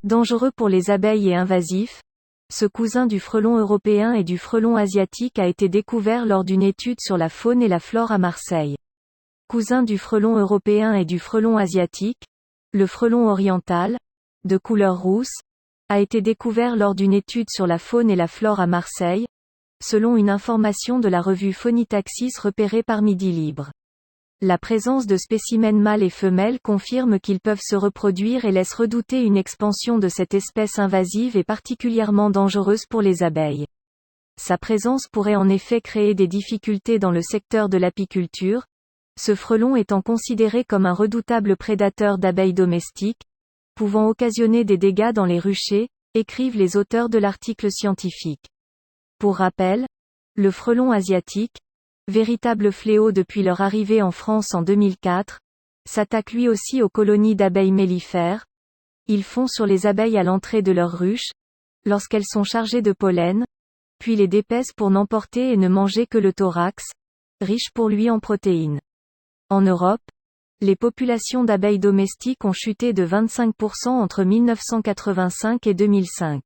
Dangereux pour les abeilles et invasif, ce cousin du frelon européen et du frelon asiatique a été découvert lors d'une étude sur la faune et la flore à Marseille. Cousin du frelon européen et du frelon asiatique, le frelon oriental, de couleur rousse, a été découvert lors d'une étude sur la faune et la flore à Marseille, selon une information de la revue Phonitaxis repérée par Midi Libre. La présence de spécimens mâles et femelles confirme qu'ils peuvent se reproduire et laisse redouter une expansion de cette espèce invasive et particulièrement dangereuse pour les abeilles. Sa présence pourrait en effet créer des difficultés dans le secteur de l'apiculture, ce frelon étant considéré comme un redoutable prédateur d'abeilles domestiques, pouvant occasionner des dégâts dans les ruchers, écrivent les auteurs de l'article scientifique. Pour rappel, le frelon asiatique, véritable fléau depuis leur arrivée en France en 2004, s'attaque lui aussi aux colonies d'abeilles mellifères. Il fond sur les abeilles à l'entrée de leurs ruches, lorsqu'elles sont chargées de pollen, puis les dépèce pour n'emporter et ne manger que le thorax, riche pour lui en protéines. En Europe, les populations d'abeilles domestiques ont chuté de 25% entre 1985 et 2005.